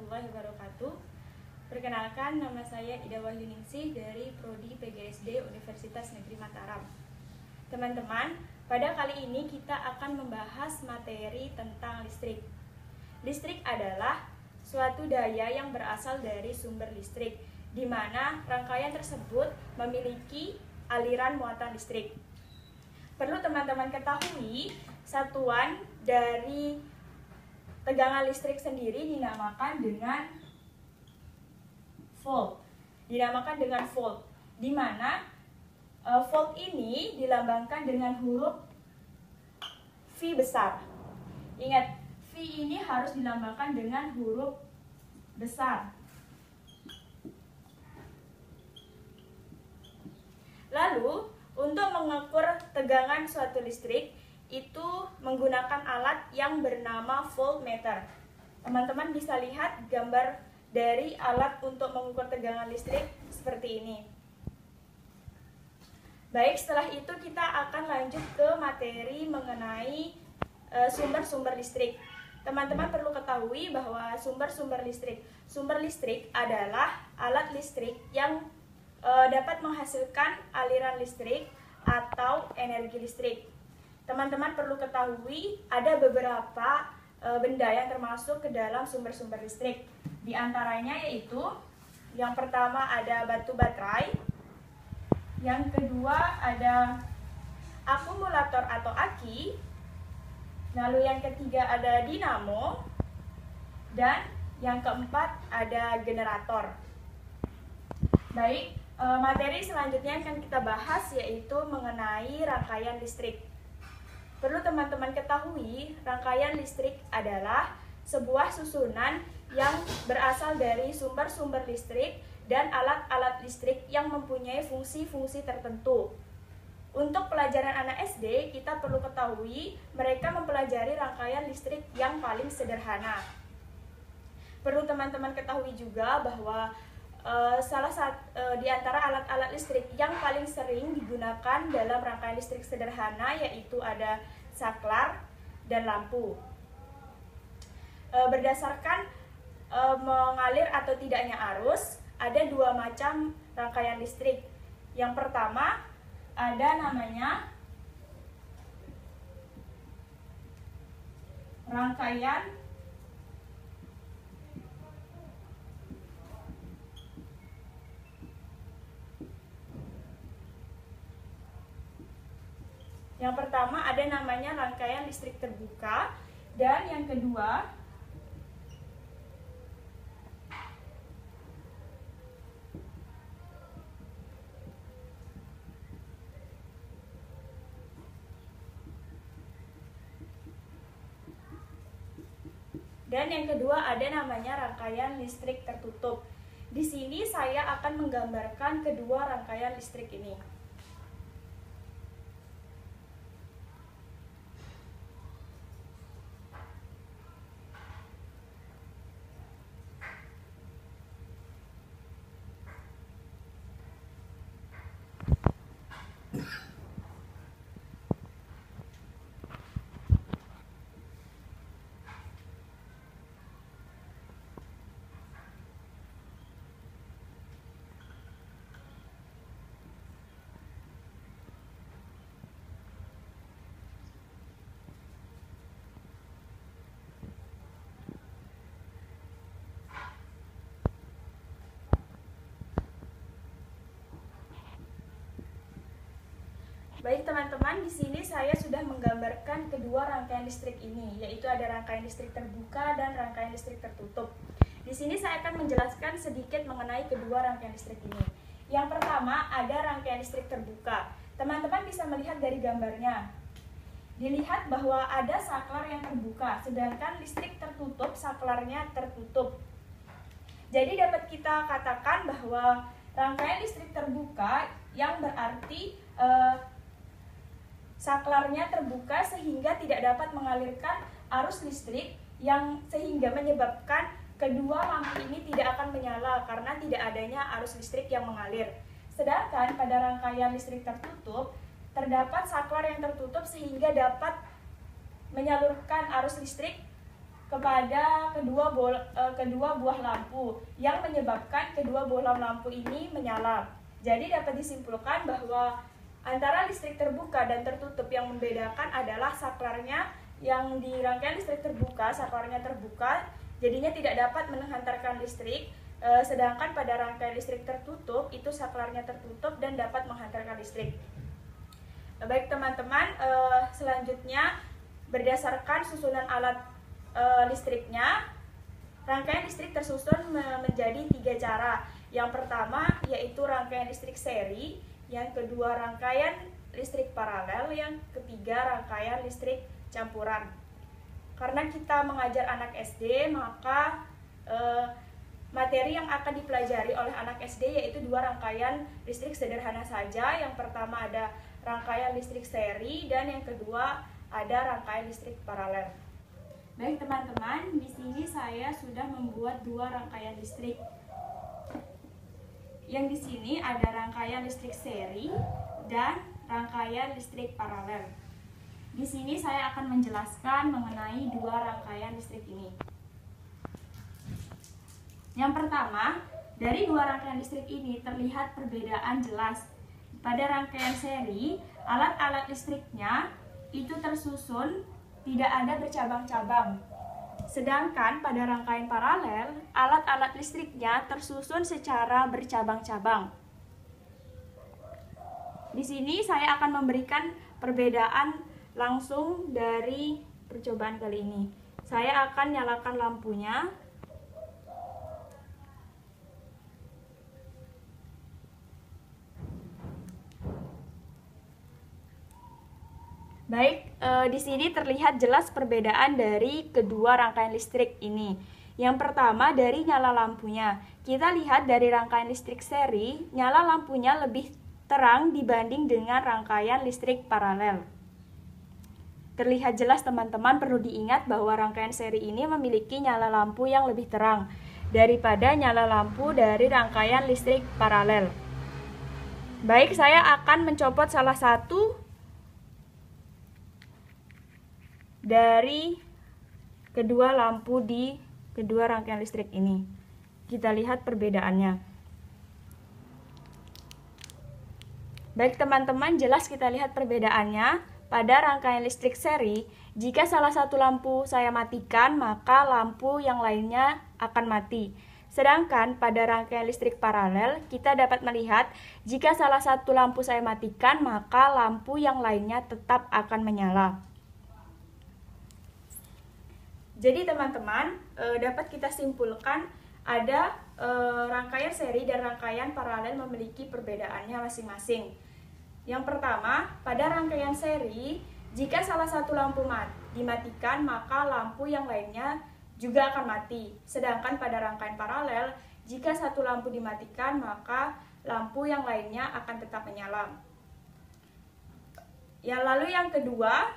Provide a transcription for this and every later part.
warahmatullahi wabarakatuh. Perkenalkan, nama saya Ida Wahyuningsih dari Prodi PGSD Universitas Negeri Mataram. Teman-teman, pada kali ini kita akan membahas materi tentang listrik. Listrik adalah suatu daya yang berasal dari sumber listrik, di mana rangkaian tersebut memiliki aliran muatan listrik. Perlu teman-teman ketahui, satuan dari tegangan listrik sendiri dinamakan dengan volt. Di mana volt ini dilambangkan dengan huruf V besar. Ingat, V ini harus dilambangkan dengan huruf besar. Lalu, untuk mengukur tegangan suatu listrik, itu menggunakan alat yang bernama voltmeter. Teman-teman bisa lihat gambar dari alat untuk mengukur tegangan listrik seperti ini. Baik, setelah itu kita akan lanjut ke materi mengenai sumber-sumber listrik. Teman-teman perlu ketahui bahwa sumber listrik adalah alat listrik yang dapat menghasilkan aliran listrik atau energi listrik. Teman-teman perlu ketahui ada beberapa benda yang termasuk ke dalam sumber-sumber listrik. Di antaranya yaitu yang pertama ada batu baterai, yang kedua ada akumulator atau aki, lalu yang ketiga ada dinamo, dan yang keempat ada generator. Baik, materi selanjutnya yang akan kita bahas yaitu mengenai rangkaian listrik. Perlu teman-teman ketahui, rangkaian listrik adalah sebuah susunan yang berasal dari sumber-sumber listrik dan alat-alat listrik yang mempunyai fungsi-fungsi tertentu. Untuk pelajaran anak SD, kita perlu ketahui mereka mempelajari rangkaian listrik yang paling sederhana. Perlu teman-teman ketahui juga bahwa di antara alat-alat listrik yang paling sering digunakan dalam rangkaian listrik sederhana yaitu ada saklar dan lampu. Berdasarkan mengalir atau tidaknya arus, ada dua macam rangkaian listrik. Yang pertama ada namanya rangkaian rangkaian listrik terbuka, dan yang kedua ada namanya rangkaian listrik tertutup. Di sini saya akan menggambarkan kedua rangkaian listrik ini. Baik teman-teman, di sini saya sudah menggambarkan kedua rangkaian listrik ini, yaitu ada rangkaian listrik terbuka dan rangkaian listrik tertutup. Di sini saya akan menjelaskan sedikit mengenai kedua rangkaian listrik ini. Yang pertama ada rangkaian listrik terbuka. Teman-teman bisa melihat dari gambarnya. Dilihat bahwa ada saklar yang terbuka, sedangkan listrik tertutup, saklarnya tertutup. Jadi dapat kita katakan bahwa rangkaian listrik terbuka yang berarti saklarnya terbuka sehingga tidak dapat mengalirkan arus listrik yang sehingga menyebabkan kedua lampu ini tidak akan menyala karena tidak adanya arus listrik yang mengalir. Sedangkan pada rangkaian listrik tertutup terdapat saklar yang tertutup sehingga dapat menyalurkan arus listrik kepada kedua buah lampu yang menyebabkan kedua buah lampu ini menyala. Jadi dapat disimpulkan bahwa antara listrik terbuka dan tertutup yang membedakan adalah saklarnya. Yang di rangkaian listrik terbuka, saklarnya terbuka, jadinya tidak dapat menghantarkan listrik. Sedangkan pada rangkaian listrik tertutup, itu saklarnya tertutup dan dapat menghantarkan listrik. Baik teman-teman, selanjutnya berdasarkan susunan alat listriknya, rangkaian listrik tersusun menjadi 3 cara. Yang pertama yaitu rangkaian listrik seri, yang kedua rangkaian listrik paralel, yang ketiga rangkaian listrik campuran. Karena kita mengajar anak SD, maka materi yang akan dipelajari oleh anak SD yaitu 2 rangkaian listrik sederhana saja. Yang pertama ada rangkaian listrik seri dan yang kedua ada rangkaian listrik paralel. Baik teman-teman, di sini saya sudah membuat 2 rangkaian listrik. Yang di sini ada rangkaian listrik seri dan rangkaian listrik paralel. Di sini saya akan menjelaskan mengenai 2 rangkaian listrik ini. Yang pertama, dari 2 rangkaian listrik ini terlihat perbedaan jelas. Pada rangkaian seri, alat-alat listriknya itu tersusun, tidak ada bercabang-cabang. Sedangkan pada rangkaian paralel, alat-alat listriknya tersusun secara bercabang-cabang. Di sini saya akan memberikan perbedaan langsung dari percobaan kali ini. Saya akan nyalakan lampunya. Baik, di sini terlihat jelas perbedaan dari kedua rangkaian listrik ini. Yang pertama dari nyala lampunya. Kita lihat dari rangkaian listrik seri, nyala lampunya lebih terang dibanding dengan rangkaian listrik paralel. Terlihat jelas teman-teman, perlu diingat bahwa rangkaian seri ini memiliki nyala lampu yang lebih terang daripada nyala lampu dari rangkaian listrik paralel. Baik, saya akan mencopot salah satu dari kedua lampu di kedua rangkaian listrik ini. Kita lihat perbedaannya. Baik teman-teman, jelas kita lihat perbedaannya. Pada rangkaian listrik seri, jika salah satu lampu saya matikan, maka lampu yang lainnya akan mati. Sedangkan pada rangkaian listrik paralel, kita dapat melihat jika salah satu lampu saya matikan, maka lampu yang lainnya tetap akan menyala. Jadi teman-teman, dapat kita simpulkan ada rangkaian seri dan rangkaian paralel memiliki perbedaannya masing-masing. Yang pertama, pada rangkaian seri, jika salah satu lampu dimatikan, maka lampu yang lainnya juga akan mati. Sedangkan pada rangkaian paralel, jika satu lampu dimatikan, maka lampu yang lainnya akan tetap menyala. Lalu yang kedua,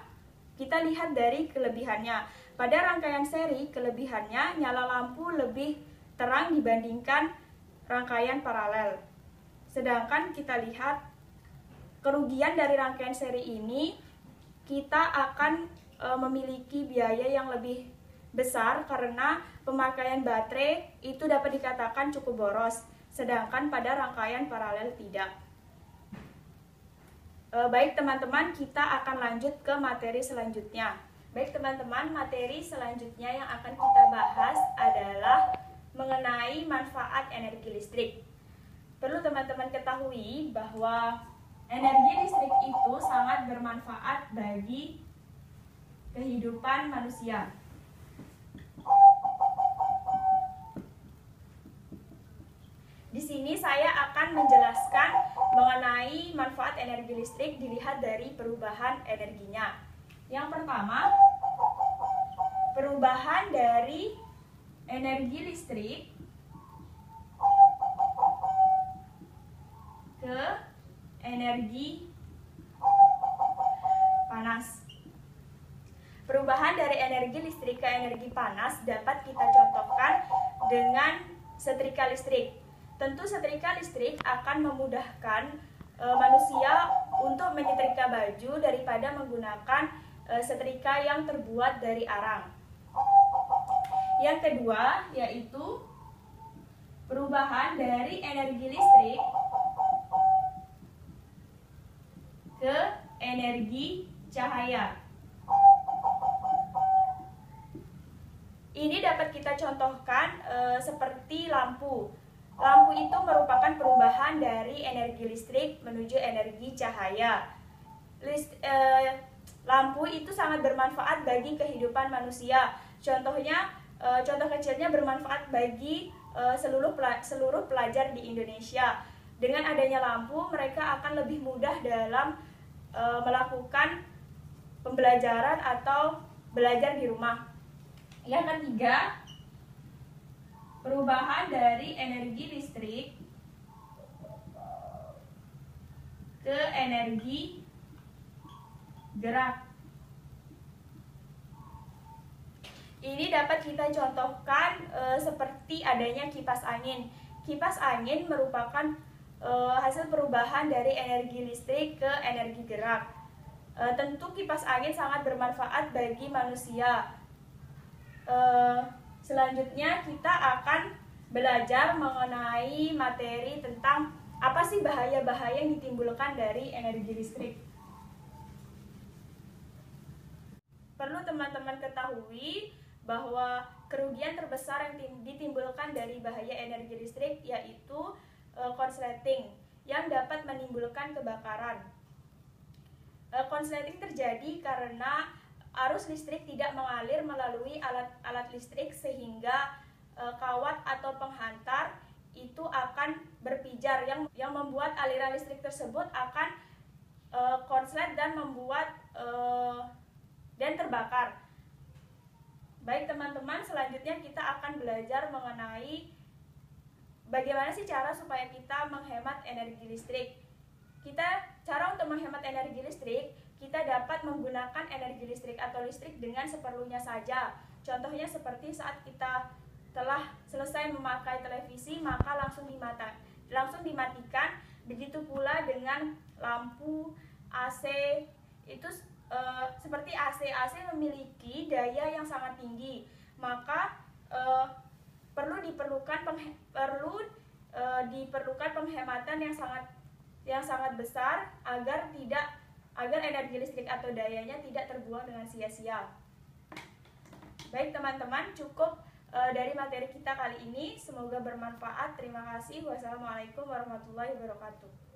kita lihat dari kelebihannya. Pada rangkaian seri, kelebihannya nyala lampu lebih terang dibandingkan rangkaian paralel. Sedangkan kita lihat kerugian dari rangkaian seri ini, kita akan memiliki biaya yang lebih besar karena pemakaian baterai itu dapat dikatakan cukup boros. Sedangkan pada rangkaian paralel tidak. Baik teman-teman, kita akan lanjut ke materi selanjutnya. Baik teman-teman, materi selanjutnya yang akan kita bahas adalah mengenai manfaat energi listrik. Perlu teman-teman ketahui bahwa energi listrik itu sangat bermanfaat bagi kehidupan manusia. Di sini saya akan menjelaskan mengenai manfaat energi listrik dilihat dari perubahan energinya. Yang pertama, perubahan dari energi listrik ke energi panas. Perubahan dari energi listrik ke energi panas dapat kita contohkan dengan setrika listrik. Tentu setrika listrik akan memudahkan manusia untuk menyetrika baju daripada menggunakan setrika yang terbuat dari arang. Yang kedua yaitu perubahan dari energi listrik ke energi cahaya. Ini dapat kita contohkan seperti lampu. Lampu itu merupakan perubahan dari energi listrik menuju energi cahaya. Lampu itu sangat bermanfaat bagi kehidupan manusia. Contoh kecilnya bermanfaat bagi seluruh pelajar di Indonesia. Dengan adanya lampu, mereka akan lebih mudah dalam melakukan pembelajaran atau belajar di rumah. Yang ketiga, perubahan dari energi listrik ke energi gerak. Ini dapat kita contohkan seperti adanya kipas angin. Kipas angin merupakan hasil perubahan dari energi listrik ke energi gerak. Tentu kipas angin sangat bermanfaat bagi manusia. Selanjutnya kita akan belajar mengenai materi tentang apa sih bahaya-bahaya yang ditimbulkan dari energi listrik. Perlu teman-teman ketahui bahwa kerugian terbesar yang ditimbulkan dari bahaya energi listrik yaitu konsleting yang dapat menimbulkan kebakaran. Konsleting terjadi karena arus listrik tidak mengalir melalui alat listrik sehingga kawat atau penghantar itu akan berpijar yang membuat aliran listrik tersebut akan konslet dan dan terbakar. Baik teman-teman, selanjutnya kita akan belajar mengenai bagaimana sih cara supaya kita menghemat energi listrik. Cara untuk menghemat energi listrik, kita dapat menggunakan energi listrik atau listrik dengan seperlunya saja. Contohnya seperti saat kita telah selesai memakai televisi, maka langsung dimatikan. Begitu pula dengan lampu, AC, itu seperti AC memiliki daya yang sangat tinggi, maka perlu diperlukan penghematan yang sangat besar agar energi listrik atau dayanya tidak terbuang dengan sia-sia. Baik teman-teman, cukup dari materi kita kali ini. Semoga bermanfaat. Terima kasih. Wassalamualaikum warahmatullahi wabarakatuh.